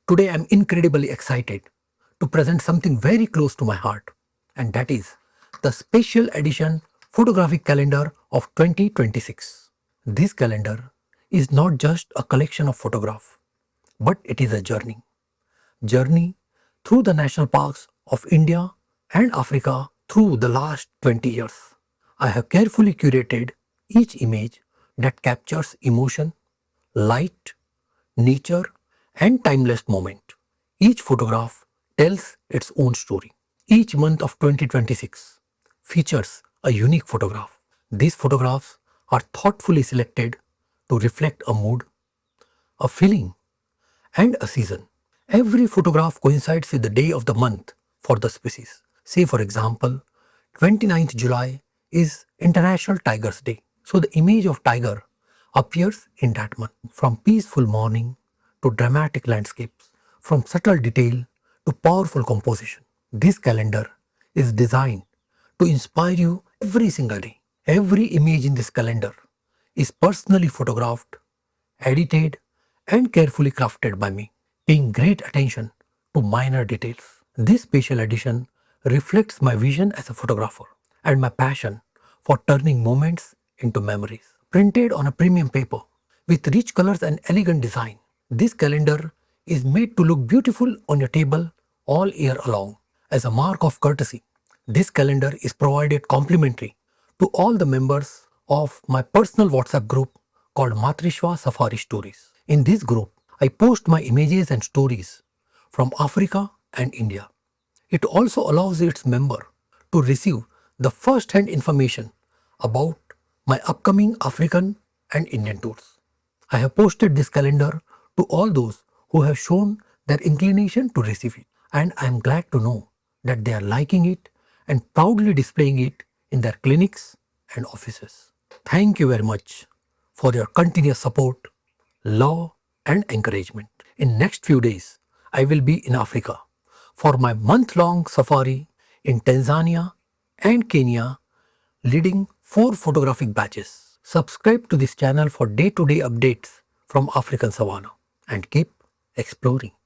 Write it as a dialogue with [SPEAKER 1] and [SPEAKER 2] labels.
[SPEAKER 1] Today I'm incredibly excited to present something very close to my heart, and that is the special edition photographic calendar of 2026. This calendar is not just a collection of photographs, but it is a journey through the national parks of India and Africa through the last 20 years. I have carefully curated each image that captures emotion, light, nature, and timeless moment. Each photograph tells its own story. Each month of 2026 features a unique photograph. These photographs are thoughtfully selected to reflect a mood, a feeling, and a season. Every photograph coincides with the day of the month for the species. Say, for example, 29th July is International Tigers Day. So the image of tiger appears in that month. From peaceful morning to dramatic landscapes, from subtle detail to powerful composition. This calendar is designed to inspire you every single day. Every image in this calendar is personally photographed, edited, and carefully crafted by me, paying great attention to minor details. This special edition reflects my vision as a photographer and my passion for turning moments into memories. Printed on a premium paper with rich colors and elegant design, this calendar is made to look beautiful on your table all year long. As a mark of courtesy, this calendar is provided complimentary to all the members of my personal WhatsApp group called Matrishwa Safari Stories. In this group, I post my images and stories from Africa and India. It also allows its member to receive the first-hand information about my upcoming African and Indian tours. I have posted this calendar to all those who have shown their inclination to receive it, and I am glad to know that they are liking it and proudly displaying it in their clinics and offices. Thank you very much for your continuous support, love, and encouragement. In next few days, I will be in Africa for my month-long safari in Tanzania and Kenya, leading 4 photographic batches. Subscribe to this channel for day-to-day updates from African Savannah and keep exploring.